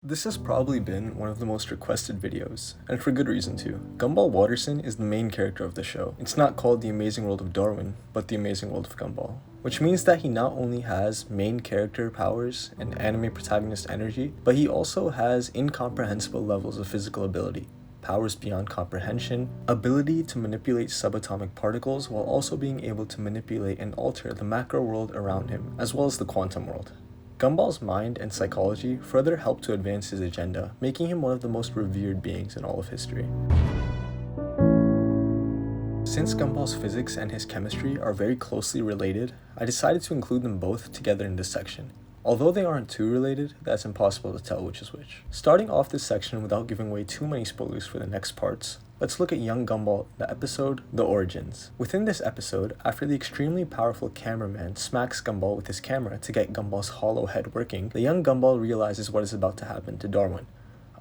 This has probably been one of the most requested videos, and for good reason too. Gumball Watterson is the main character of the show. It's not called The Amazing World of Darwin, but The Amazing World of Gumball, which means that he not only has main character powers and anime protagonist energy, but he also has incomprehensible levels of physical ability, powers beyond comprehension, ability to manipulate subatomic particles while also being able to manipulate and alter the macro world around him, as well as the quantum world. Gumball's mind and psychology further help to advance his agenda, making him one of the most revered beings in all of history. Since Gumball's physics and his chemistry are very closely related, I decided to include them both together in this section. Although they aren't too related, that's impossible to tell which is which. Starting off this section without giving away too many spoilers for the next parts, let's look at young Gumball in the episode, The Origins. Within this episode, after the extremely powerful cameraman smacks Gumball with his camera to get Gumball's hollow head working, the young Gumball realizes what is about to happen to Darwin.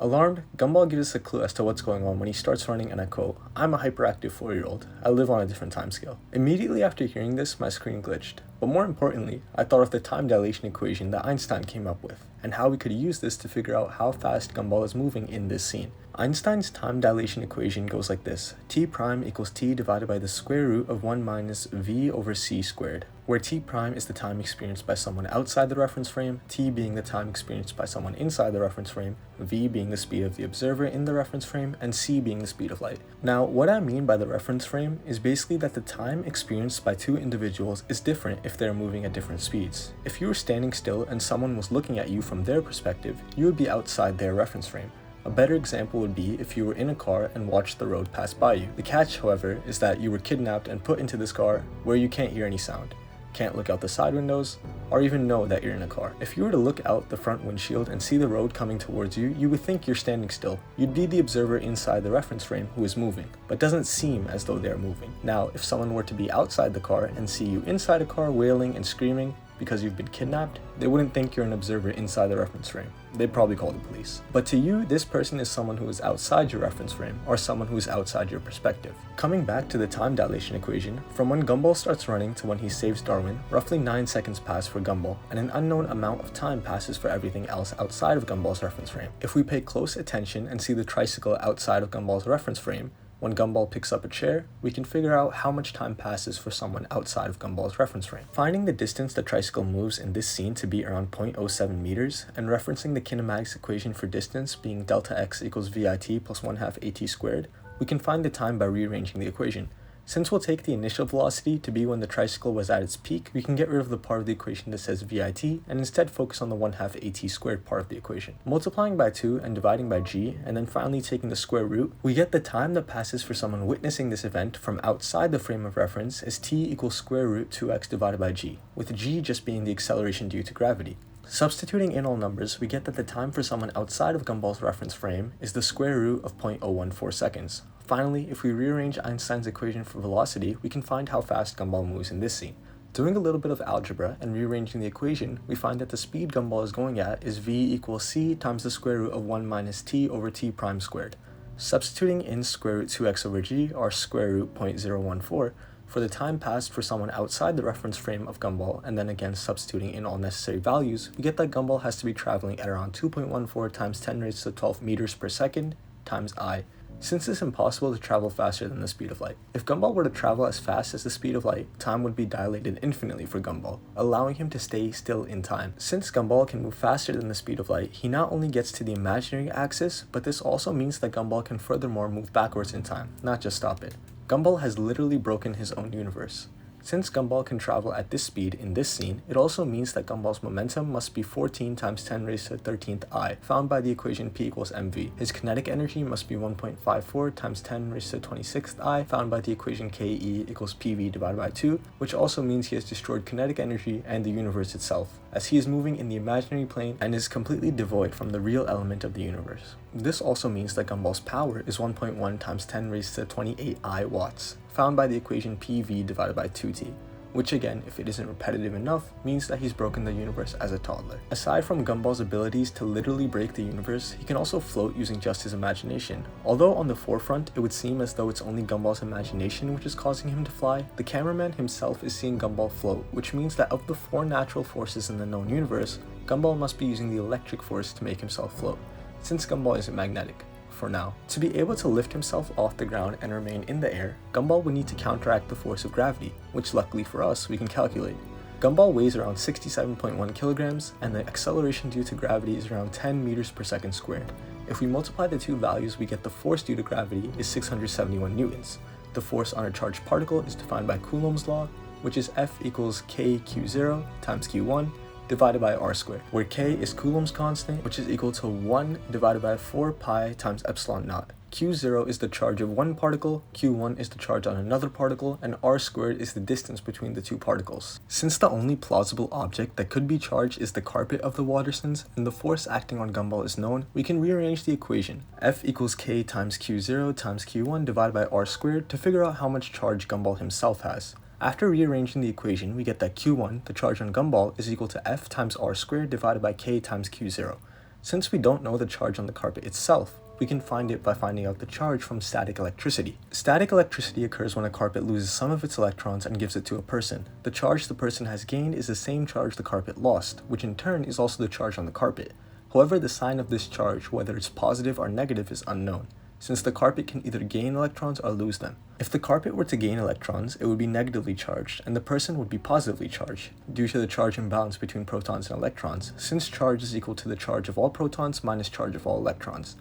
Alarmed, Gumball gives us a clue as to what's going on when he starts running, and I quote, "I'm a hyperactive 4-year-old. I live on a different timescale." Immediately after hearing this, my screen glitched. But more importantly, I thought of the time dilation equation that Einstein came up with, and how we could use this to figure out how fast Gumball is moving in this scene. Einstein's time dilation equation goes like this: t prime equals t divided by the square root of 1 minus v over c squared, where t prime is the time experienced by someone outside the reference frame, t being the time experienced by someone inside the reference frame, v being the speed of the observer in the reference frame, and c being the speed of light. Now, what I mean by the reference frame is basically that the time experienced by two individuals is different if they're moving at different speeds. If you were standing still and someone was looking at you from their perspective, you would be outside their reference frame. A better example would be if you were in a car and watched the road pass by you. The catch, however, is that you were kidnapped and put into this car where you can't hear any sound, can't look out the side windows, or even know that you're in a car. If you were to look out the front windshield and see the road coming towards you, you would think you're standing still. You'd be the observer inside the reference frame who is moving, but doesn't seem as though they are moving. Now, if someone were to be outside the car and see you inside a car wailing and screaming because you've been kidnapped, they wouldn't think you're an observer inside the reference frame. They'd probably call the police. But to you, this person is someone who is outside your reference frame, or someone who is outside your perspective. Coming back to the time dilation equation, from when Gumball starts running to when he saves Darwin, roughly 9 seconds pass for Gumball, and an unknown amount of time passes for everything else outside of Gumball's reference frame. If we pay close attention and see the tricycle outside of Gumball's reference frame, when Gumball picks up a chair, we can figure out how much time passes for someone outside of Gumball's reference frame. Finding the distance the tricycle moves in this scene to be around 0.07 meters, and referencing the kinematics equation for distance being delta x equals vit plus 1/2 at squared, we can find the time by rearranging the equation. Since we'll take the initial velocity to be when the tricycle was at its peak, we can get rid of the part of the equation that says vit and instead focus on the 1/2 at squared part of the equation. Multiplying by 2 and dividing by g, and then finally taking the square root, we get the time that passes for someone witnessing this event from outside the frame of reference is t equals square root 2x divided by g, with g just being the acceleration due to gravity. Substituting in all numbers, we get that the time for someone outside of Gumball's reference frame is the square root of 0.014 seconds. Finally, if we rearrange Einstein's equation for velocity, we can find how fast Gumball moves in this scene. Doing a little bit of algebra and rearranging the equation, we find that the speed Gumball is going at is v equals c times the square root of 1 minus t over t prime squared. Substituting in square root 2x over g, or square root 0.014, for the time passed for someone outside the reference frame of Gumball, and then again substituting in all necessary values, we get that Gumball has to be traveling at around 2.14 times 10 raised to the 12th meters per second times I, since it's impossible to travel faster than the speed of light. If Gumball were to travel as fast as the speed of light, time would be dilated infinitely for Gumball, allowing him to stay still in time. Since Gumball can move faster than the speed of light, he not only gets to the imaginary axis, but this also means that Gumball can furthermore move backwards in time, not just stop it. Gumball has literally broken his own universe. Since Gumball can travel at this speed in this scene, it also means that Gumball's momentum must be 14 times 10 raised to the 13th I, found by the equation P equals mv. His kinetic energy must be 1.54 times 10 raised to the 26th I, found by the equation Ke equals pv divided by 2, which also means he has destroyed kinetic energy and the universe itself, as he is moving in the imaginary plane and is completely devoid from the real element of the universe. This also means that Gumball's power is 1.1 times 10 raised to the 28 I watts, found by the equation PV divided by 2t, which again, if it isn't repetitive enough, means that he's broken the universe as a toddler. Aside from Gumball's abilities to literally break the universe, he can also float using just his imagination. Although on the forefront, it would seem as though it's only Gumball's imagination which is causing him to fly, the cameraman himself is seeing Gumball float, which means that of the 4 natural forces in the known universe, Gumball must be using the electric force to make himself float, since Gumball isn't magnetic, for now. To be able to lift himself off the ground and remain in the air, Gumball would need to counteract the force of gravity, which luckily for us, we can calculate. Gumball weighs around 67.1 kilograms, and the acceleration due to gravity is around 10 meters per second squared. If we multiply the two values, we get the force due to gravity is 671 newtons. The force on a charged particle is defined by Coulomb's law, which is F equals kq0 times q1 divided by r squared, where k is Coulomb's constant, which is equal to 1 divided by 4 pi times epsilon naught. Q0 is the charge of one particle, Q1 is the charge on another particle, and r squared is the distance between the two particles. Since the only plausible object that could be charged is the carpet of the Wattersons, and the force acting on Gumball is known, we can rearrange the equation, F equals k times Q0 times Q1 divided by r squared, to figure out how much charge Gumball himself has. After rearranging the equation, we get that Q1, the charge on Gumball, is equal to F times r squared divided by k times Q0. Since we don't know the charge on the carpet itself, we can find it by finding out the charge from static electricity. Static electricity occurs when a carpet loses some of its electrons and gives it to a person. The charge the person has gained is the same charge the carpet lost, which in turn is also the charge on the carpet. However, the sign of this charge, whether it's positive or negative, is unknown, since the carpet can either gain electrons or lose them. If the carpet were to gain electrons, it would be negatively charged, and the person would be positively charged, due to the charge imbalance between protons and electrons, since charge is equal to the charge of all protons minus charge of all electrons.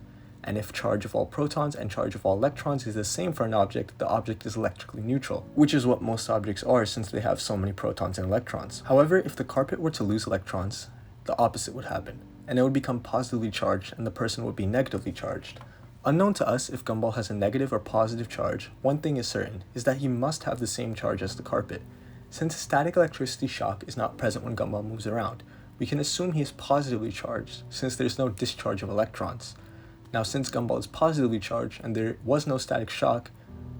And if charge of all protons and charge of all electrons is the same for an object, the object is electrically neutral, which is what most objects are since they have so many protons and electrons. However, if the carpet were to lose electrons, the opposite would happen, and it would become positively charged and the person would be negatively charged. Unknown to us if Gumball has a negative or positive charge, one thing is certain, is that he must have the same charge as the carpet. Since a static electricity shock is not present when Gumball moves around, we can assume he is positively charged, since there is no discharge of electrons. Now, since Gumball is positively charged and there was no static shock,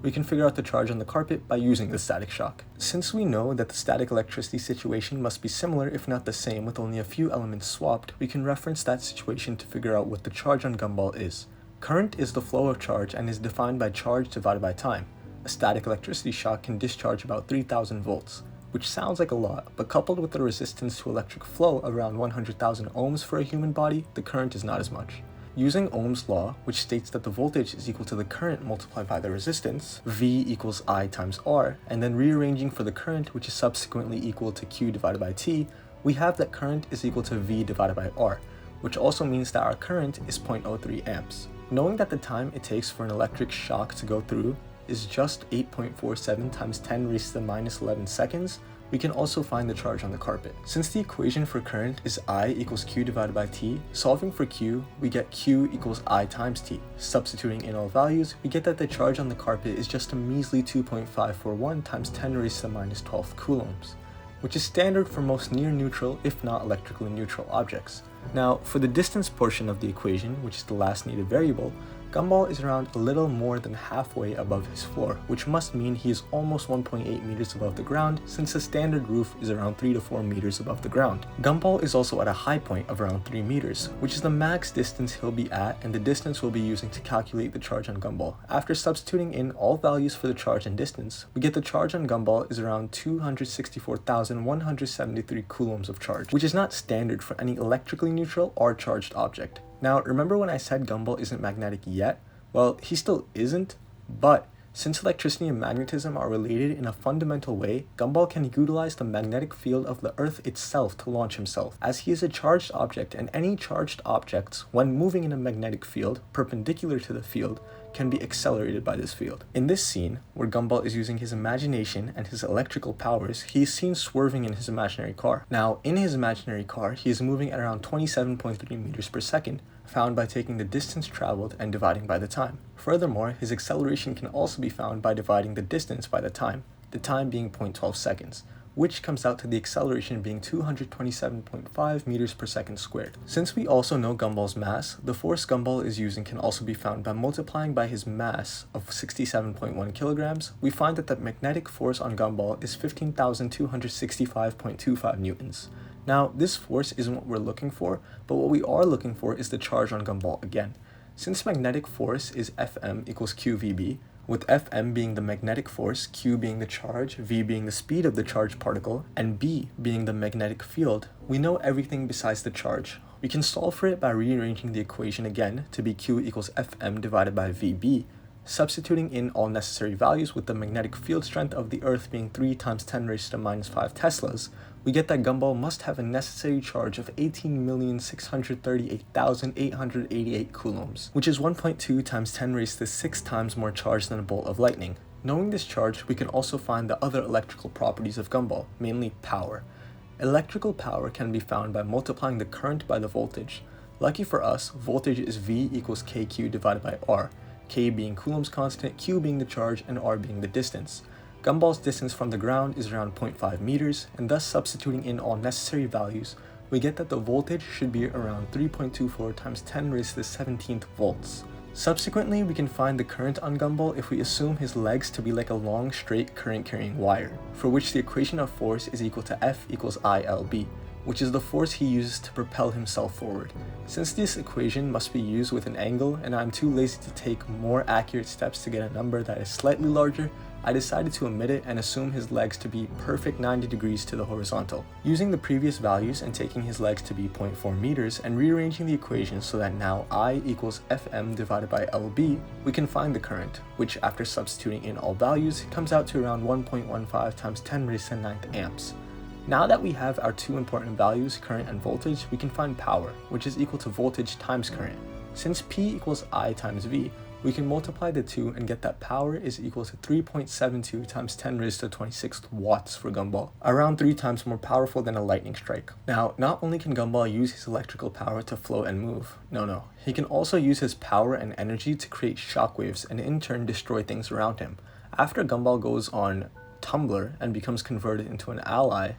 we can figure out the charge on the carpet by using the static shock. Since we know that the static electricity situation must be similar if not the same with only a few elements swapped, we can reference that situation to figure out what the charge on Gumball is. Current is the flow of charge and is defined by charge divided by time. A static electricity shock can discharge about 3000 volts, which sounds like a lot, but coupled with the resistance to electric flow around 100,000 ohms for a human body, the current is not as much. Using Ohm's law, which states that the voltage is equal to the current multiplied by the resistance, V equals I times R, and then rearranging for the current, which is subsequently equal to Q divided by T, we have that current is equal to V divided by R, which also means that our current is 0.03 amps. Knowing that the time it takes for an electric shock to go through is just 8.47 times 10 raised to the minus 11 seconds, we can also find the charge on the carpet. Since the equation for current is I equals Q divided by T, solving for Q, we get Q equals I times T. Substituting in all values, we get that the charge on the carpet is just a measly 2.541 times 10 raised to the minus 12 coulombs, which is standard for most near neutral, if not electrically neutral objects. Now, for the distance portion of the equation, which is the last needed variable, Gumball is around a little more than halfway above his floor, which must mean he is almost 1.8 meters above the ground, since the standard roof is around 3 to 4 meters above the ground. Gumball is also at a high point of around 3 meters, which is the max distance he'll be at and the distance we'll be using to calculate the charge on Gumball. After substituting in all values for the charge and distance, we get the charge on Gumball is around 264,173 coulombs of charge, which is not standard for any electrically neutral or charged object. Now, remember when I said Gumball isn't magnetic yet? Well, he still isn't, but since electricity and magnetism are related in a fundamental way, Gumball can utilize the magnetic field of the Earth itself to launch himself, as he is a charged object, and any charged objects, when moving in a magnetic field perpendicular to the field, can be accelerated by this field. In this scene, where Gumball is using his imagination and his electrical powers, he is seen swerving in his imaginary car. Now, in his imaginary car, he is moving at around 27.3 meters per second, found by taking the distance traveled and dividing by the time. Furthermore, his acceleration can also be found by dividing the distance by the time being 0.12 seconds, which comes out to the acceleration being 227.5 meters per second squared. Since we also know Gumball's mass, the force Gumball is using can also be found by multiplying by his mass of 67.1 kilograms. We find that the magnetic force on Gumball is 15,265.25 newtons. Now, this force isn't what we're looking for, but what we are looking for is the charge on Gumball again. Since magnetic force is Fm equals QVB, with Fm being the magnetic force, q being the charge, v being the speed of the charged particle, and b being the magnetic field, we know everything besides the charge. We can solve for it by rearranging the equation again to be q equals Fm divided by Vb, substituting in all necessary values with the magnetic field strength of the Earth being 3 times 10 raised to the minus 5 Teslas, we get that Gumball must have a necessary charge of 18,638,888 coulombs, which is 1.2 times 10 raised to 6 times more charged than a bolt of lightning. Knowing this charge, we can also find the other electrical properties of Gumball, mainly power. Electrical power can be found by multiplying the current by the voltage. Lucky for us, voltage is V equals kq divided by R, k being Coulomb's constant, q being the charge, and r being the distance. Gumball's distance from the ground is around 0.5 meters, and thus substituting in all necessary values, we get that the voltage should be around 3.24 times 10 raised to the 17th volts. Subsequently, we can find the current on Gumball if we assume his legs to be like a long straight current-carrying wire, for which the equation of force is equal to F equals ILB, which is the force he uses to propel himself forward. Since this equation must be used with an angle and I'm too lazy to take more accurate steps to get a number that is slightly larger, I decided to omit it and assume his legs to be perfect 90 degrees to the horizontal. Using the previous values and taking his legs to be 0.4 meters and rearranging the equation so that now I equals Fm divided by Lb, we can find the current, which after substituting in all values comes out to around 1.15 times 10 raised to the 9th amps. Now that we have our two important values, current and voltage, we can find power, which is equal to voltage times current. Since P equals I times V, we can multiply the two and get that power is equal to 3.72 times 10 raised to the 26th watts for Gumball, around 3 times more powerful than a lightning strike. Now, not only can Gumball use his electrical power to float and move, no, he can also use his power and energy to create shockwaves and in turn destroy things around him. After Gumball goes on Tumblr and becomes converted into an ally,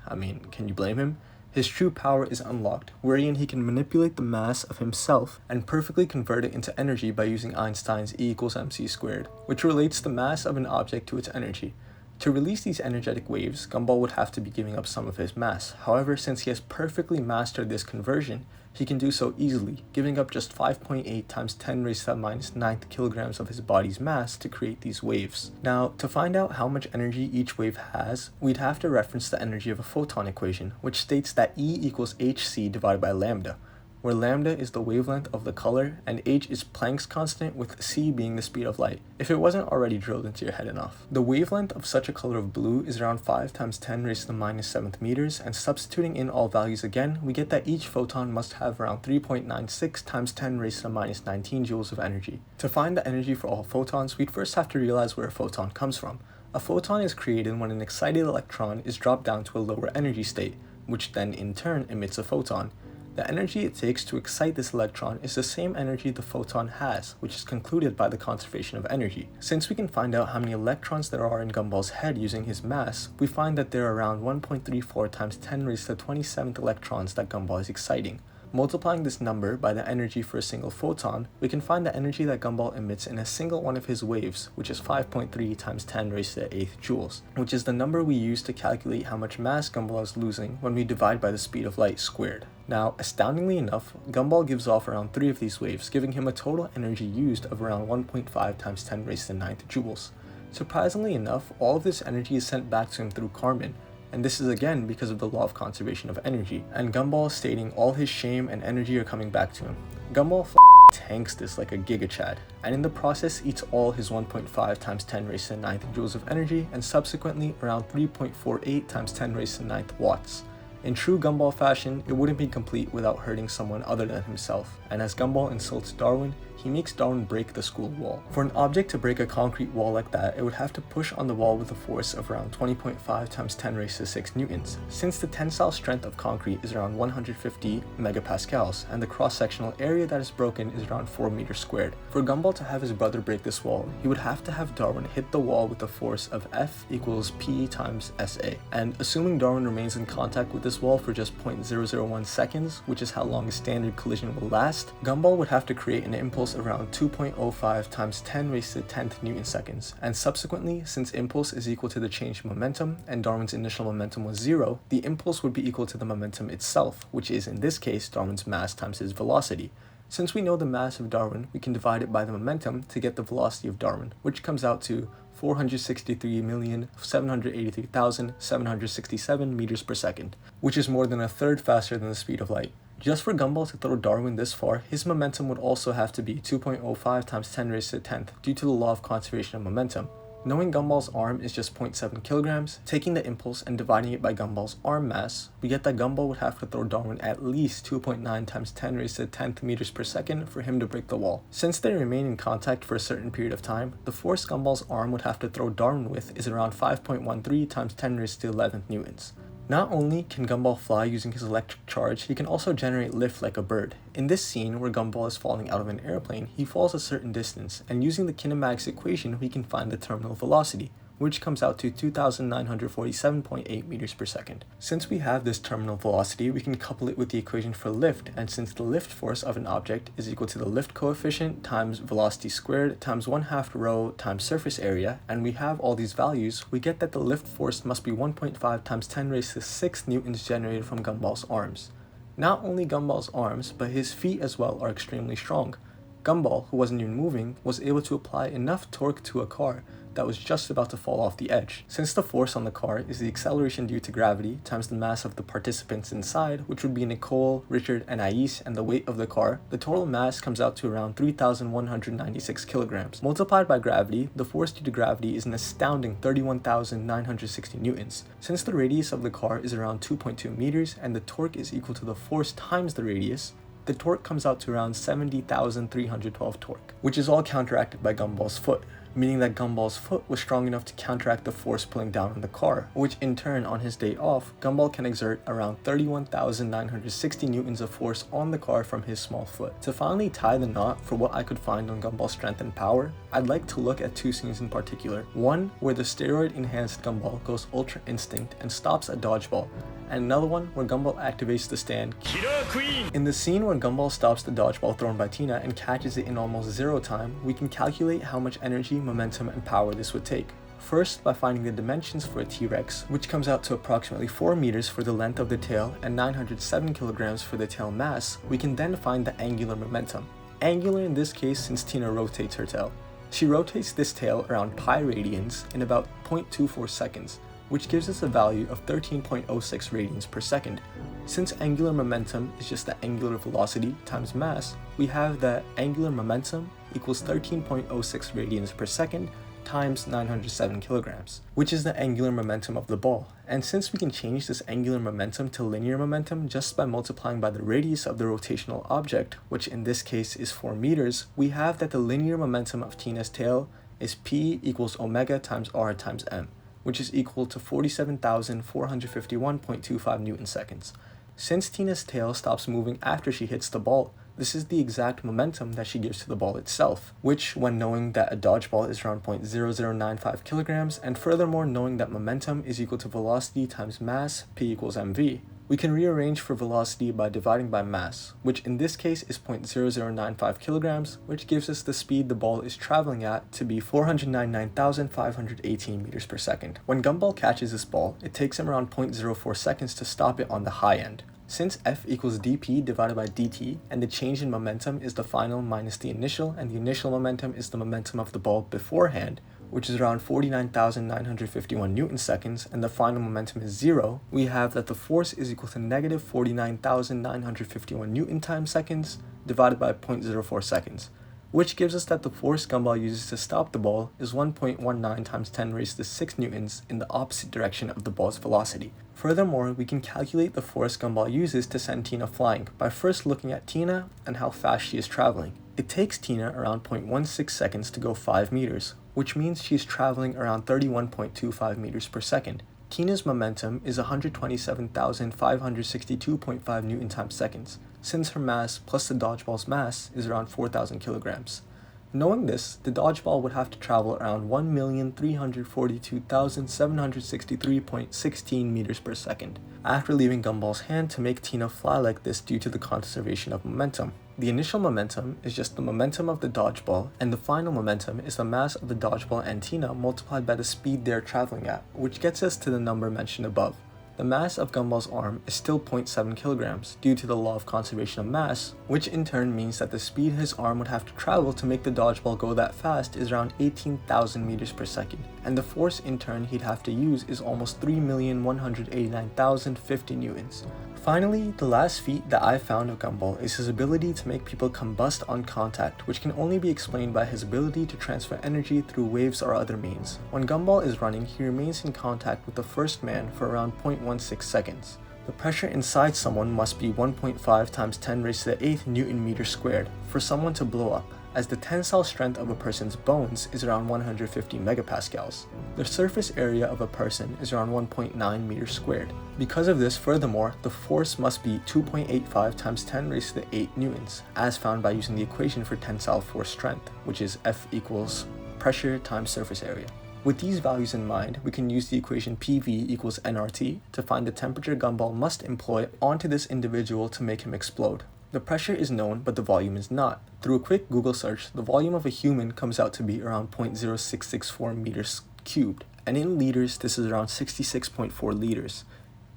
can you blame him? His true power is unlocked, wherein he can manipulate the mass of himself and perfectly convert it into energy by using Einstein's E equals mc squared, which relates the mass of an object to its energy. To release these energetic waves, Gumball would have to be giving up some of his mass. However, since he has perfectly mastered this conversion, he can do so easily, giving up just 5.8 times 10 raised to the minus 9th kilograms of his body's mass to create these waves. Now, to find out how much energy each wave has, we'd have to reference the energy of a photon equation, which states that E equals hc divided by lambda, where lambda is the wavelength of the color and h is Planck's constant, with c being the speed of light, if it wasn't already drilled into your head enough. The wavelength of such a color of blue is around 5 times 10 raised to the minus 7th meters, and substituting in all values again, we get that each photon must have around 3.96 times 10 raised to the minus 19 joules of energy. To find the energy for all photons, we'd first have to realize where a photon comes from. A photon is created when an excited electron is dropped down to a lower energy state, which then in turn emits a photon. The energy it takes to excite this electron is the same energy the photon has, which is concluded by the conservation of energy. Since we can find out how many electrons there are in Gumball's head using his mass, we find that there are around 1.34 times 10 raised to the 27th electrons that Gumball is exciting. Multiplying this number by the energy for a single photon, we can find the energy that Gumball emits in a single one of his waves, which is 5.3 times 10 raised to the 8th joules, which is the number we use to calculate how much mass Gumball is losing when we divide by the speed of light squared. Now, astoundingly enough, Gumball gives off around 3 of these waves, giving him a total energy used of around 1.5 times 10 raised to the 9th joules. Surprisingly enough, all of this energy is sent back to him through Kármán, and this is again because of the law of conservation of energy, and Gumball stating all his shame and energy are coming back to him. Gumball tanks this like a gigachad, and in the process eats all his 1.5 times 10 raised to the 9th joules of energy, and subsequently around 3.48 times 10 raised to the 9th watts. In true Gumball fashion, it wouldn't be complete without hurting someone other than himself, and as Gumball insults Darwin, he makes Darwin break the school wall. For an object to break a concrete wall like that, it would have to push on the wall with a force of around 20.5 times 10 raised to 6 newtons. Since the tensile strength of concrete is around 150 megapascals, and the cross-sectional area that is broken is around 4 meters squared, for Gumball to have his brother break this wall, he would have to have Darwin hit the wall with a force of F equals P times SA. And assuming Darwin remains in contact with this wall for just 0.001 seconds, which is how long a standard collision will last, Gumball would have to create an impulse around 2.05 times 10 raised to the 10th newton seconds, and subsequently, since impulse is equal to the change in momentum, and Darwin's initial momentum was 0, the impulse would be equal to the momentum itself, which is in this case Darwin's mass times his velocity. Since we know the mass of Darwin, we can divide it by the momentum to get the velocity of Darwin, which comes out to 463,783,767 meters per second, which is more than a third faster than the speed of light. Just for Gumball to throw Darwin this far, his momentum would also have to be 2.05 times 10 raised to the 10th due to the law of conservation of momentum. Knowing Gumball's arm is just 0.7 kilograms, taking the impulse and dividing it by Gumball's arm mass, we get that Gumball would have to throw Darwin at least 2.9 times 10 raised to the 10th meters per second for him to break the wall. Since they remain in contact for a certain period of time, the force Gumball's arm would have to throw Darwin with is around 5.13 times 10 raised to the 11th newtons. Not only can Gumball fly using his electric charge, he can also generate lift like a bird. In this scene where Gumball is falling out of an airplane, he falls a certain distance, and using the kinematics equation we can find the terminal velocity, which comes out to 2,947.8 meters per second. Since we have this terminal velocity, we can couple it with the equation for lift, and since the lift force of an object is equal to the lift coefficient times velocity squared times 1/2 rho times surface area, and we have all these values, we get that the lift force must be 1.5 times 10 raised to 6 newtons generated from Gumball's arms. Not only Gumball's arms, but his feet as well are extremely strong. Gumball, who wasn't even moving, was able to apply enough torque to a car that was just about to fall off the edge. Since the force on the car is the acceleration due to gravity times the mass of the participants inside, which would be Nicole, Richard, and Anais, and the weight of the car, the total mass comes out to around 3,196 kilograms. Multiplied by gravity, the force due to gravity is an astounding 31,960 newtons. Since the radius of the car is around 2.2 meters and the torque is equal to the force times the radius, the torque comes out to around 70,312 torque, which is all counteracted by Gumball's foot, meaning that Gumball's foot was strong enough to counteract the force pulling down on the car, which in turn, on his day off, Gumball can exert around 31,960 newtons of force on the car from his small foot. To finally tie the knot for what I could find on Gumball's strength and power, I'd like to look at two scenes in particular. One where the steroid-enhanced Gumball goes Ultra Instinct and stops a dodgeball, and another one where Gumball activates the stand Killer Queen. In the scene where Gumball stops the dodgeball thrown by Tina and catches it in almost 0 time, we can calculate how much energy, momentum, and power this would take. First, by finding the dimensions for a T-Rex, which comes out to approximately 4 meters for the length of the tail and 907 kilograms for the tail mass, we can then find the angular momentum. Angular in this case since Tina rotates her tail. She rotates this tail around pi radians in about 0.24 seconds, which gives us a value of 13.06 radians per second. Since angular momentum is just the angular velocity times mass, we have that angular momentum equals 13.06 radians per second times 907 kilograms, which is the angular momentum of the ball. And since we can change this angular momentum to linear momentum just by multiplying by the radius of the rotational object, which in this case is 4 meters, we have that the linear momentum of Tina's tail is P equals omega times R times M, which is equal to 47,451.25 newton seconds. Since Tina's tail stops moving after she hits the ball, this is the exact momentum that she gives to the ball itself, which, when knowing that a dodgeball is around 0.0095 kilograms, and furthermore knowing that momentum is equal to velocity times mass, P equals mv, we can rearrange for velocity by dividing by mass, which in this case is 0.0095 kilograms, which gives us the speed the ball is traveling at to be 499,518 meters per second. When Gumball catches this ball, it takes him around 0.04 seconds to stop it on the high end. Since F equals dp divided by dt, and the change in momentum is the final minus the initial, and the initial momentum is the momentum of the ball beforehand, which is around 49,951 newton seconds, and the final momentum is 0, we have that the force is equal to negative 49,951 newton times seconds divided by 0.04 seconds, which gives us that the force Gumball uses to stop the ball is 1.19 times 10 raised to 6 newtons in the opposite direction of the ball's velocity. Furthermore, we can calculate the force Gumball uses to send Tina flying by first looking at Tina and how fast she is traveling. It takes Tina around 0.16 seconds to go 5 meters, which means she's traveling around 31.25 meters per second. Tina's momentum is 127,562.5 newton times seconds, since her mass plus the dodgeball's mass is around 4,000 kilograms. Knowing this, the dodgeball would have to travel around 1,342,763.16 meters per second, after leaving Gumball's hand to make Tina fly like this due to the conservation of momentum. The initial momentum is just the momentum of the dodgeball, and the final momentum is the mass of the dodgeball and Tina multiplied by the speed they're traveling at, which gets us to the number mentioned above. the mass of Gumball's arm is still 0.7 kilograms due to the law of conservation of mass, which in turn means that the speed his arm would have to travel to make the dodgeball go that fast is around 18,000 meters per second, and the force in turn he'd have to use is almost 3,189,050 newtons. Finally, the last feat that I found of Gumball is his ability to make people combust on contact, which can only be explained by his ability to transfer energy through waves or other means. When Gumball is running, he remains in contact with the first man for around 0.16 seconds. The pressure inside someone must be 1.5 times 10 raised to the 8th Newton meter squared for someone to blow up, as the tensile strength of a person's bones is around 150 megapascals. The surface area of a person is around 1.9 meters squared. Because of this, furthermore, the force must be 2.85 times 10 raised to the 8 newtons, as found by using the equation for tensile force strength, which is F equals pressure times surface area. With these values in mind, we can use the equation PV equals nRT to find the temperature Gumball must employ onto this individual to make him explode. The pressure is known, but the volume is not. Through a quick Google search, the volume of a human comes out to be around 0.0664 meters cubed, and in liters, this is around 66.4 liters.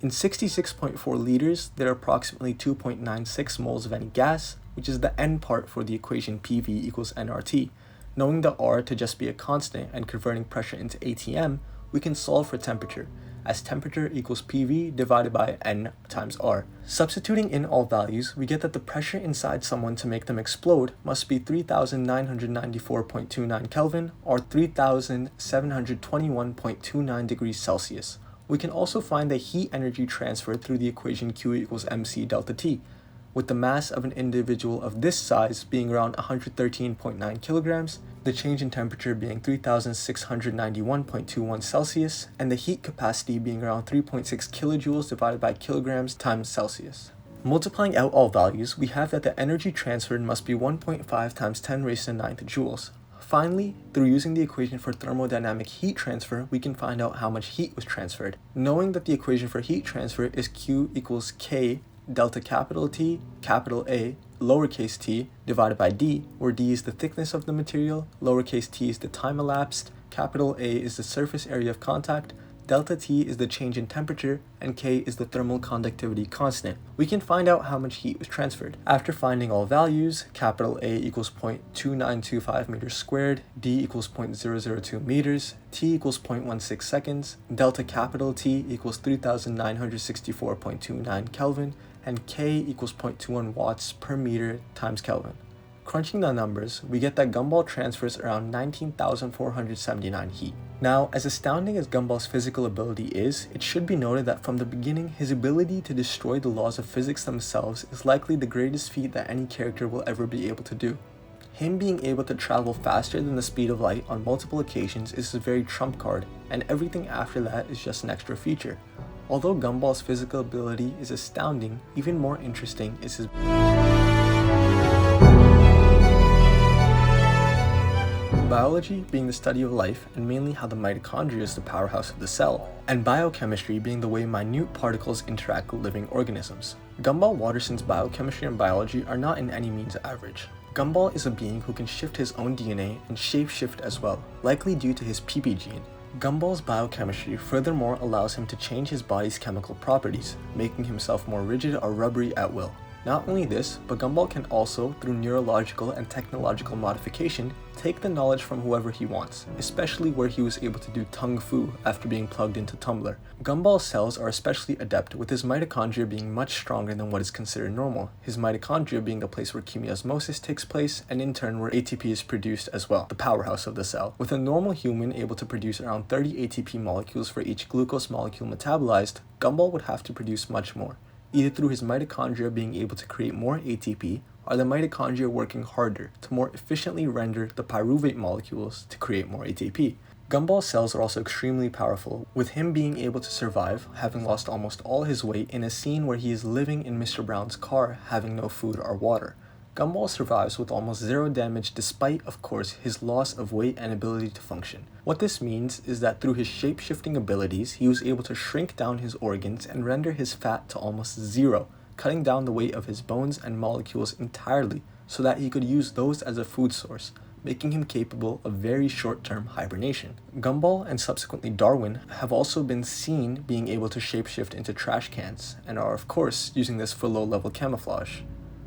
In 66.4 liters, there are approximately 2.96 moles of any gas, which is the N part for the equation PV equals nRT. Knowing the R to just be a constant and converting pressure into ATM, we can solve for temperature, as temperature equals PV divided by N times R. Substituting in all values, we get that the pressure inside someone to make them explode must be 3,994.29 Kelvin or 3,721.29 degrees Celsius. We can also find the heat energy transfer through the equation Q equals mc delta T, with the mass of an individual of this size being around 113.9 kilograms, the change in temperature being 3,691.21 Celsius, and the heat capacity being around 3.6 kilojoules divided by kilograms times Celsius. Multiplying out all values, we have that the energy transferred must be 1.5 times 10 raised to the 9th joules. Finally, through using the equation for thermodynamic heat transfer, we can find out how much heat was transferred. Knowing that the equation for heat transfer is Q equals K delta capital T, capital A, lowercase t, divided by d, where d is the thickness of the material, lowercase t is the time elapsed, capital A is the surface area of contact, delta T is the change in temperature, and K is the thermal conductivity constant. We can find out how much heat was transferred. After finding all values, capital A equals 0.2925 meters squared, D equals 0.002 meters, T equals 0.16 seconds, delta capital T equals 3,964.29 Kelvin, and K equals 0.21 watts per meter times Kelvin. Crunching the numbers, we get that Gumball transfers around 19,479 heat. Now, as astounding as Gumball's physical ability is, it should be noted that from the beginning, his ability to destroy the laws of physics themselves is likely the greatest feat that any character will ever be able to do. Him being able to travel faster than the speed of light on multiple occasions is his very trump card, and everything after that is just an extra feature. Although Gumball's physical ability is astounding, even more interesting is his biology being the study of life and mainly how the mitochondria is the powerhouse of the cell, and biochemistry being the way minute particles interact with living organisms. Gumball Watterson's biochemistry and biology are not in any means average. Gumball is a being who can shift his own DNA and shape-shift as well, likely due to his PP gene. Gumball's biochemistry furthermore allows him to change his body's chemical properties, making himself more rigid or rubbery at will. Not only this, but Gumball can also, through neurological and technological modification, take the knowledge from whoever he wants, especially where he was able to do tung fu after being plugged into Tumblr. Gumball's cells are especially adept, with his mitochondria being much stronger than what is considered normal, his mitochondria being the place where chemiosmosis takes place, and in turn where ATP is produced as well, the powerhouse of the cell. With a normal human able to produce around 30 ATP molecules for each glucose molecule metabolized, Gumball would have to produce much more, either through his mitochondria being able to create more ATP, or the mitochondria working harder to more efficiently render the pyruvate molecules to create more ATP. Gumball's cells are also extremely powerful, with him being able to survive, having lost almost all his weight, in a scene where he is living in Mr. Brown's car, having no food or water. Gumball survives with almost zero damage despite, of course, his loss of weight and ability to function. What this means is that through his shape-shifting abilities, he was able to shrink down his organs and render his fat to almost zero, cutting down the weight of his bones and molecules entirely so that he could use those as a food source. making him capable of very short-term hibernation. Gumball and subsequently Darwin have also been seen being able to shapeshift into trash cans, and are of course using this for low-level camouflage.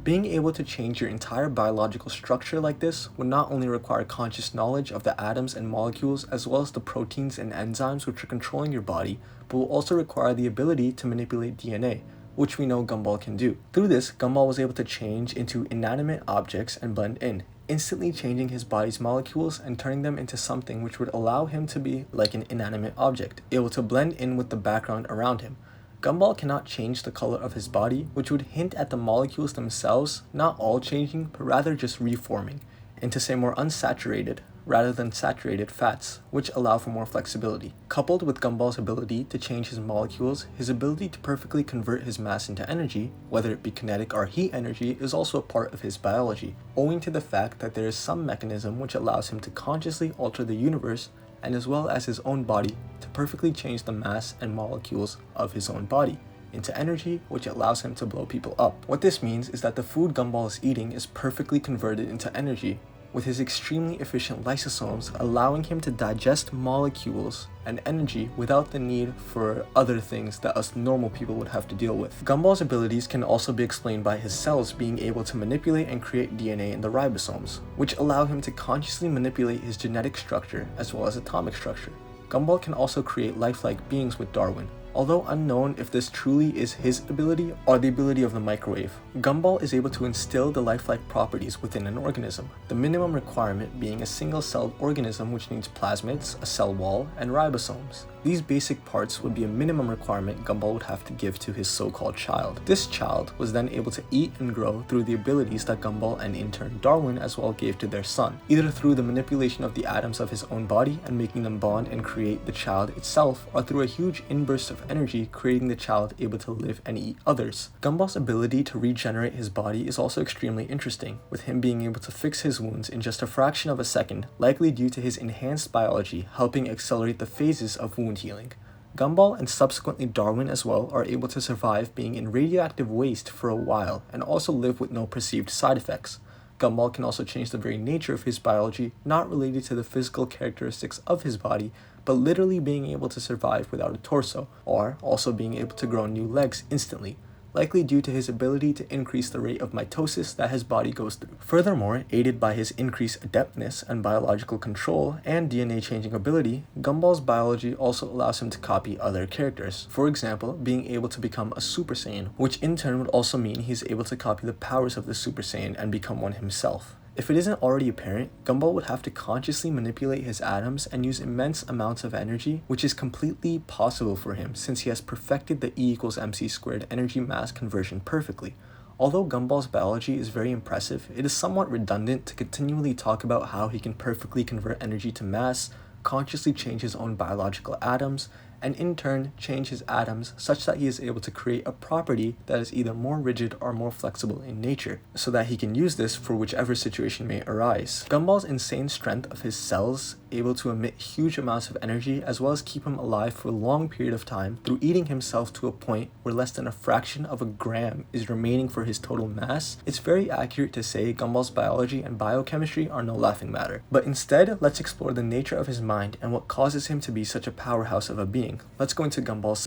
Being able to change your entire biological structure like this would not only require conscious knowledge of the atoms and molecules as well as the proteins and enzymes which are controlling your body, but will also require the ability to manipulate DNA, which we know Gumball can do. Through this, Gumball was able to change into inanimate objects and blend in, instantly changing his body's molecules and turning them into something which would allow him to be like an inanimate object, able to blend in with the background around him. Gumball cannot change the color of his body, which would hint at the molecules themselves not all changing, but rather just reforming into, say, more unsaturated rather than saturated fats, which allow for more flexibility. Coupled with Gumball's ability to change his molecules, his ability to perfectly convert his mass into energy, whether it be kinetic or heat energy, is also a part of his biology, owing to the fact that there is some mechanism which allows him to consciously alter the universe and as well as his own body to perfectly change the mass and molecules of his own body into energy, which allows him to blow people up. What this means is that the food Gumball is eating is perfectly converted into energy, with his extremely efficient lysosomes allowing him to digest molecules and energy without the need for other things that us normal people would have to deal with. Gumball's abilities can also be explained by his cells being able to manipulate and create DNA in the ribosomes, which allow him to consciously manipulate his genetic structure as well as atomic structure. Gumball can also create lifelike beings with Darwin, although unknown if this truly is his ability or the ability of the microwave. Gumball is able to instill the lifelike properties within an organism, the minimum requirement being a single-celled organism which needs plasmids, a cell wall, and ribosomes. These basic parts would be a minimum requirement Gumball would have to give to his so-called child. This child was then able to eat and grow through the abilities that Gumball and in turn Darwin as well gave to their son, either through the manipulation of the atoms of his own body and making them bond and create the child itself, or through a huge inburst of energy creating the child able to live and eat others. Gumball's ability to regenerate his body is also extremely interesting, with him being able to fix his wounds in just a fraction of a second, likely due to his enhanced biology helping accelerate the phases of wound healing. Gumball and subsequently Darwin as well are able to survive being in radioactive waste for a while and also live with no perceived side effects. Gumball can also change the very nature of his biology, not related to the physical characteristics of his body, but literally being able to survive without a torso, or also being able to grow new legs instantly, likely due to his ability to increase the rate of mitosis that his body goes through. Furthermore, aided by his increased adeptness and biological control and DNA changing ability, Gumball's biology also allows him to copy other characters. For example, being able to become a Super Saiyan, which in turn would also mean he's able to copy the powers of the Super Saiyan and become one himself. If it isn't already apparent, Gumball would have to consciously manipulate his atoms and use immense amounts of energy, which is completely possible for him since he has perfected the E=mc² energy mass conversion perfectly. Although Gumball's biology is very impressive, it is somewhat redundant to continually talk about how he can perfectly convert energy to mass, consciously change his own biological atoms, and in turn change his atoms such that he is able to create a property that is either more rigid or more flexible in nature, so that he can use this for whichever situation may arise. Gumball's insane strength of his cells, able to emit huge amounts of energy as well as keep him alive for a long period of time through eating himself to a point where less than a fraction of a gram is remaining for his total mass, it's very accurate to say Gumball's biology and biochemistry are no laughing matter. But instead, let's explore the nature of his mind and what causes him to be such a powerhouse of a being. Let's go into Gumball's.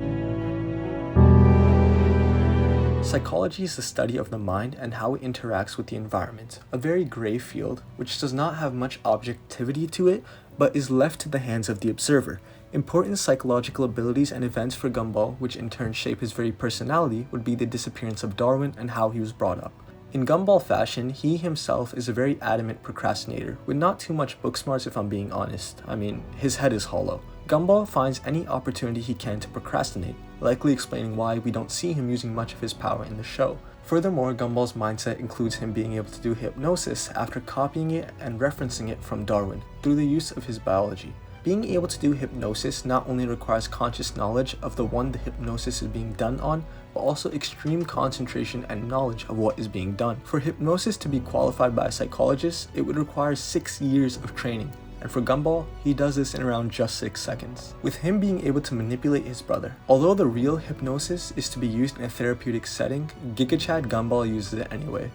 Psychology is the study of the mind and how it interacts with the environment, a very gray field which does not have much objectivity to it, but is left to the hands of the observer. Important psychological abilities and events for Gumball, which in turn shape his very personality, would be the disappearance of Darwin and how he was brought up. In Gumball fashion, he himself is a very adamant procrastinator, with not too much book smarts if I'm being honest. I mean, his head is hollow. Gumball finds any opportunity he can to procrastinate, likely explaining why we don't see him using much of his power in the show. Furthermore, Gumball's mindset includes him being able to do hypnosis after copying it and referencing it from Darwin through the use of his biology. Being able to do hypnosis not only requires conscious knowledge of the one the hypnosis is being done on, but also extreme concentration and knowledge of what is being done. For hypnosis to be qualified by a psychologist, it would require 6 years of training. And for Gumball, he does this in around just 6 seconds, with him being able to manipulate his brother. Although the real hypnosis is to be used in a therapeutic setting, Giga Chad Gumball uses it anyway.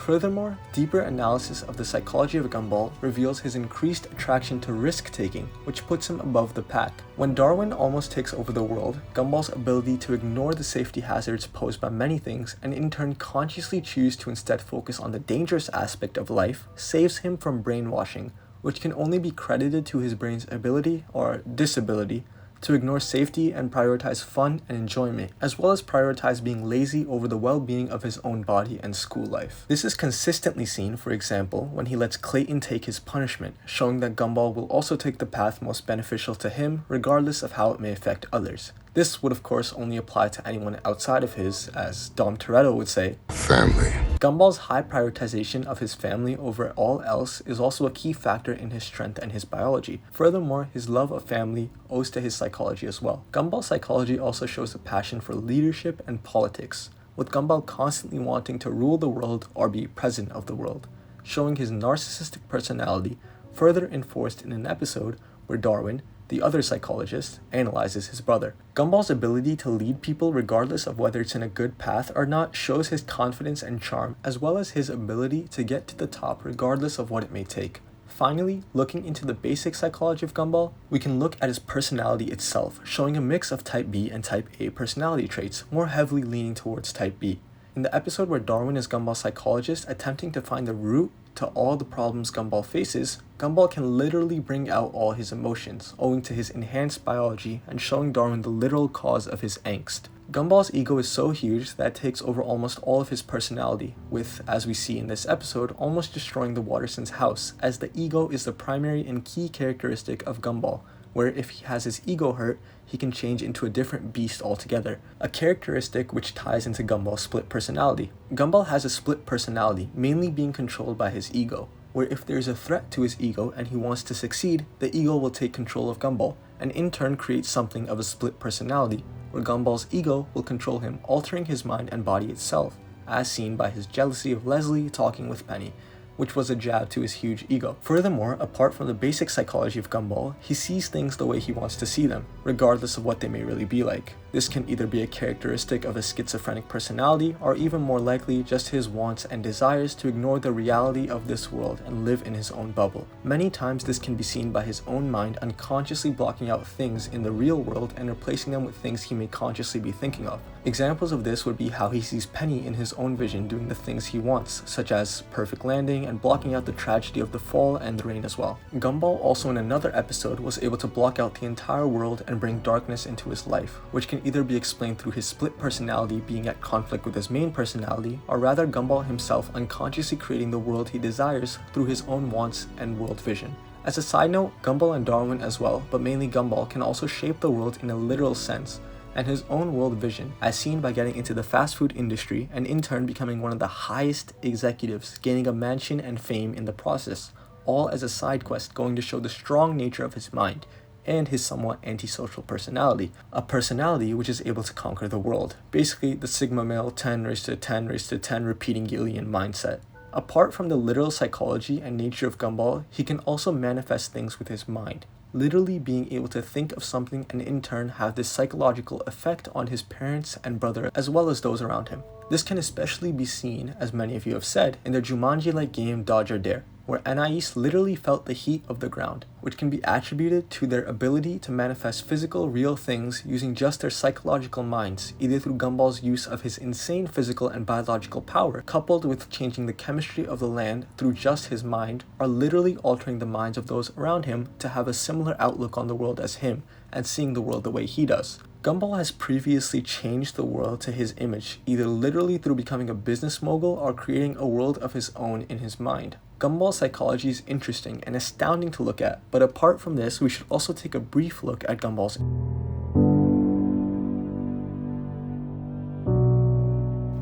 Furthermore, deeper analysis of the psychology of Gumball reveals his increased attraction to risk-taking, which puts him above the pack. When Darwin almost takes over the world, Gumball's ability to ignore the safety hazards posed by many things and in turn consciously choose to instead focus on the dangerous aspect of life saves him from brainwashing, which can only be credited to his brain's ability, or disability, to ignore safety and prioritize fun and enjoyment, as well as prioritize being lazy over the well-being of his own body and school life. This is consistently seen, for example, when he lets Clayton take his punishment, showing that Gumball will also take the path most beneficial to him, regardless of how it may affect others. This would of course only apply to anyone outside of his, as Dom Toretto would say, family. Gumball's high prioritization of his family over all else is also a key factor in his strength and his biology. Furthermore, his love of family owes to his psychology as well. Gumball's psychology also shows a passion for leadership and politics, with Gumball constantly wanting to rule the world or be president of the world, showing his narcissistic personality further enforced in an episode where Darwin, the other psychologist, analyzes his brother. Gumball's ability to lead people regardless of whether it's in a good path or not shows his confidence and charm, as well as his ability to get to the top regardless of what it may take. Finally, looking into the basic psychology of Gumball, we can look at his personality itself, showing a mix of type B and type A personality traits, more heavily leaning towards type B. In the episode where Darwin is Gumball's psychologist attempting to find the root to all the problems Gumball faces, Gumball can literally bring out all his emotions, owing to his enhanced biology and showing Darwin the literal cause of his angst. Gumball's ego is so huge that it takes over almost all of his personality, with, as we see in this episode, almost destroying the Wattersons' house, as the ego is the primary and key characteristic of Gumball, where if he has his ego hurt, he can change into a different beast altogether, a characteristic which ties into Gumball's split personality. Gumball has a split personality, mainly being controlled by his ego, where if there is a threat to his ego and he wants to succeed, the ego will take control of Gumball, and in turn create something of a split personality, where Gumball's ego will control him, altering his mind and body itself, as seen by his jealousy of Leslie talking with Penny, which was a jab to his huge ego. Furthermore, apart from the basic psychology of Gumball, he sees things the way he wants to see them, regardless of what they may really be like. This can either be a characteristic of a schizophrenic personality, or even more likely just his wants and desires to ignore the reality of this world and live in his own bubble. Many times this can be seen by his own mind unconsciously blocking out things in the real world and replacing them with things he may consciously be thinking of. Examples of this would be how he sees Penny in his own vision doing the things he wants, such as perfect landing and blocking out the tragedy of the fall and the rain as well. Gumball also in another episode was able to block out the entire world and bring darkness into his life, which can either be explained through his split personality being at conflict with his main personality, or rather Gumball himself unconsciously creating the world he desires through his own wants and world vision. As a side note, Gumball and Darwin as well, but mainly Gumball, can also shape the world in a literal sense, and his own world vision, as seen by getting into the fast food industry and in turn becoming one of the highest executives, gaining a mansion and fame in the process, all as a side quest going to show the strong nature of his mind and his somewhat antisocial personality, a personality which is able to conquer the world, basically the sigma male 10 raised to 10 raised to 10 repeating alien mindset. Apart from the literal psychology and nature of Gumball, he can also manifest things with his mind, literally being able to think of something and in turn have this psychological effect on his parents and brother as well as those around him. This can especially be seen, as many of you have said, in their Jumanji-like game Dodge or Dare, where Anais literally felt the heat of the ground, which can be attributed to their ability to manifest physical, real things using just their psychological minds, either through Gumball's use of his insane physical and biological power, coupled with changing the chemistry of the land through just his mind, or literally altering the minds of those around him to have a similar outlook on the world as him, and seeing the world the way he does. Gumball has previously changed the world to his image, either literally through becoming a business mogul or creating a world of his own in his mind. Gumball's psychology is interesting and astounding to look at, but apart from this, we should also take a brief look at Gumball's.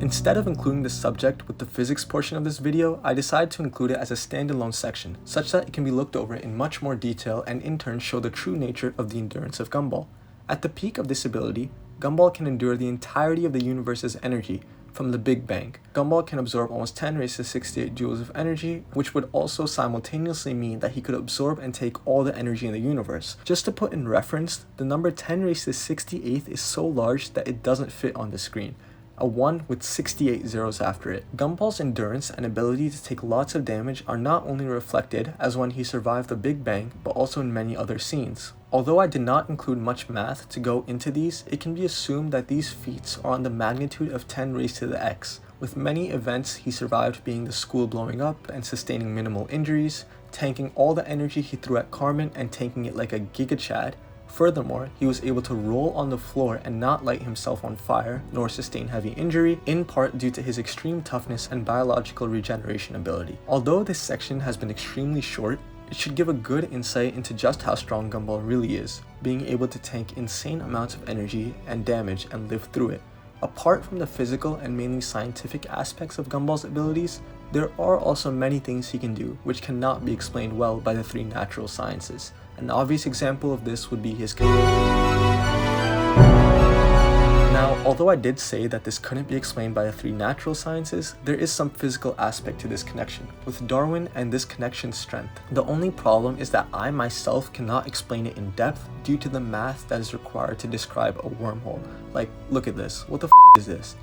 Instead of including the subject with the physics portion of this video, I decided to include it as a standalone section, such that it can be looked over in much more detail and in turn show the true nature of the endurance of Gumball. At the peak of this ability, Gumball can endure the entirety of the universe's energy from the Big Bang. Gumball can absorb almost 10 raised to 68 joules of energy, which would also simultaneously mean that he could absorb and take all the energy in the universe. Just to put in reference, the number 10 raised to 68 is so large that it doesn't fit on the screen. a 1 with 68 zeros after it. Gumball's endurance and ability to take lots of damage are not only reflected as when he survived the Big Bang, but also in many other scenes. Although I did not include much math to go into these, it can be assumed that these feats are on the magnitude of 10 raised to the x, with many events he survived being the school blowing up and sustaining minimal injuries, tanking all the energy he threw at Carmen and tanking it like a Giga Chad. Furthermore, he was able to roll on the floor and not light himself on fire, nor sustain heavy injury, in part due to his extreme toughness and biological regeneration ability. Although this section has been extremely short, it should give a good insight into just how strong Gumball really is, being able to tank insane amounts of energy and damage and live through it. Apart from the physical and mainly scientific aspects of Gumball's abilities, there are also many things he can do which cannot be explained well by the 3 natural sciences. An obvious example of this would be his Now, although I did say that this couldn't be explained by the 3 natural sciences, there is some physical aspect to this connection, with Darwin and this connection's strength. The only problem is that I myself cannot explain it in depth due to the math that is required to describe a wormhole. Like, look at this, what the is this?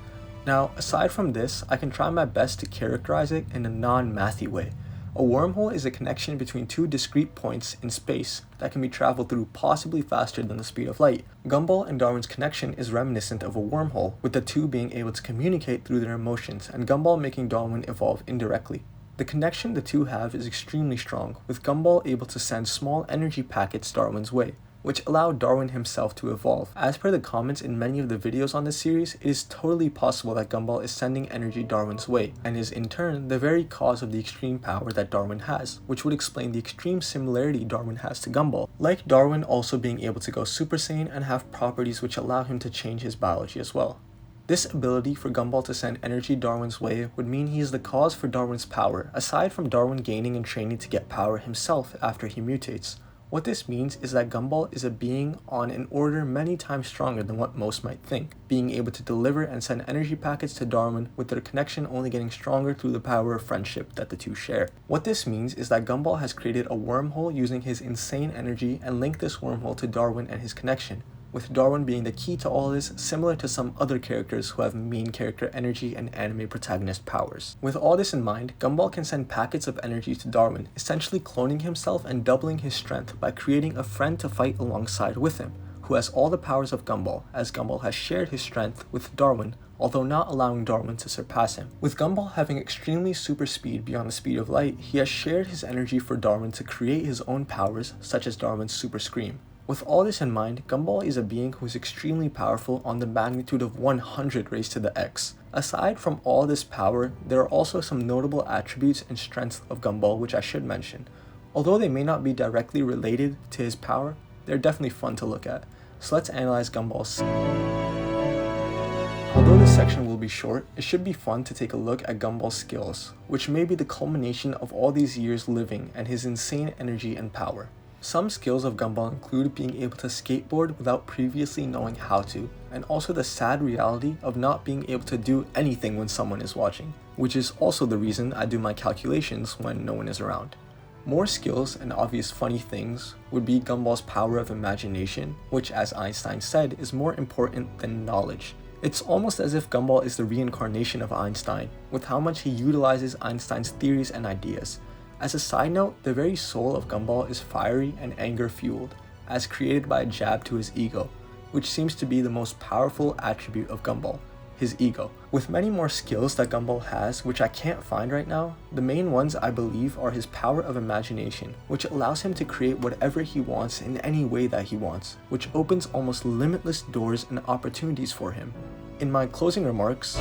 Now, aside from this, I can try my best to characterize it in a non-mathy way. A wormhole is a connection between 2 discrete points in space that can be traveled through possibly faster than the speed of light. Gumball and Darwin's connection is reminiscent of a wormhole, with the 2 being able to communicate through their emotions and Gumball making Darwin evolve indirectly. The connection the 2 have is extremely strong, with Gumball able to send small energy packets Darwin's way, which allowed Darwin himself to evolve. As per the comments in many of the videos on this series, it is totally possible that Gumball is sending energy Darwin's way, and is in turn the very cause of the extreme power that Darwin has, which would explain the extreme similarity Darwin has to Gumball, like Darwin also being able to go Super Saiyan and have properties which allow him to change his biology as well. This ability for Gumball to send energy Darwin's way would mean he is the cause for Darwin's power, aside from Darwin gaining and training to get power himself after he mutates. What this means is that Gumball is a being on an order many times stronger than what most might think, being able to deliver and send energy packets to Darwin, with their connection only getting stronger through the power of friendship that the 2 share. What this means is that Gumball has created a wormhole using his insane energy and linked this wormhole to Darwin and his connection, with Darwin being the key to all this, similar to some other characters who have main character energy and anime protagonist powers. With all this in mind, Gumball can send packets of energy to Darwin, essentially cloning himself and doubling his strength by creating a friend to fight alongside with him, who has all the powers of Gumball, as Gumball has shared his strength with Darwin, although not allowing Darwin to surpass him. With Gumball having extremely super speed beyond the speed of light, he has shared his energy for Darwin to create his own powers, such as Darwin's Super Scream. With all this in mind, Gumball is a being who is extremely powerful on the magnitude of 100 raised to the x. Aside from all this power, there are also some notable attributes and strengths of Gumball which I should mention. Although they may not be directly related to his power, they're definitely fun to look at. So let's analyze Gumball's. Although this section will be short, it should be fun to take a look at Gumball's skills, which may be the culmination of all these years living and his insane energy and power. Some skills of Gumball include being able to skateboard without previously knowing how to, and also the sad reality of not being able to do anything when someone is watching, which is also the reason I do my calculations when no one is around. More skills and obvious funny things would be Gumball's power of imagination, which, as Einstein said, is more important than knowledge. It's almost as if Gumball is the reincarnation of Einstein, with how much he utilizes Einstein's theories and ideas. As a side note, the very soul of Gumball is fiery and anger fueled, as created by a jab to his ego, which seems to be the most powerful attribute of Gumball, his ego. With many more skills that Gumball has, which I can't find right now, the main ones I believe are his power of imagination, which allows him to create whatever he wants in any way that he wants, which opens almost limitless doors and opportunities for him. In my closing remarks,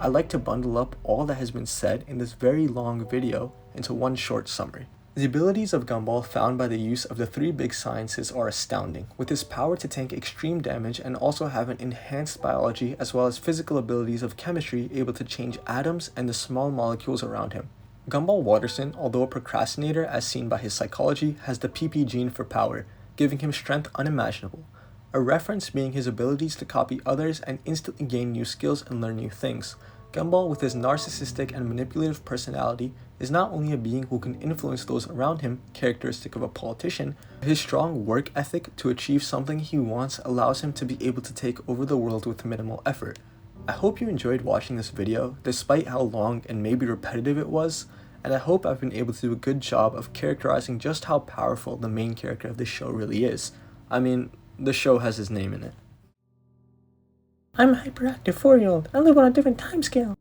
I like to bundle up all that has been said in this very long video into one short summary. The abilities of Gumball found by the use of the 3 big sciences are astounding, with his power to tank extreme damage and also have an enhanced biology as well as physical abilities of chemistry able to change atoms and the small molecules around him. Gumball Watterson, although a procrastinator as seen by his psychology, has the PP gene for power, giving him strength unimaginable. A reference being his abilities to copy others and instantly gain new skills and learn new things. Gumball, with his narcissistic and manipulative personality, is not only a being who can influence those around him, characteristic of a politician, but his strong work ethic to achieve something he wants allows him to be able to take over the world with minimal effort. I hope you enjoyed watching this video, despite how long and maybe repetitive it was, and I hope I've been able to do a good job of characterizing just how powerful the main character of this show really is. I mean, the show has his name in it. I'm a hyperactive 4-year-old. I live on a different time scale.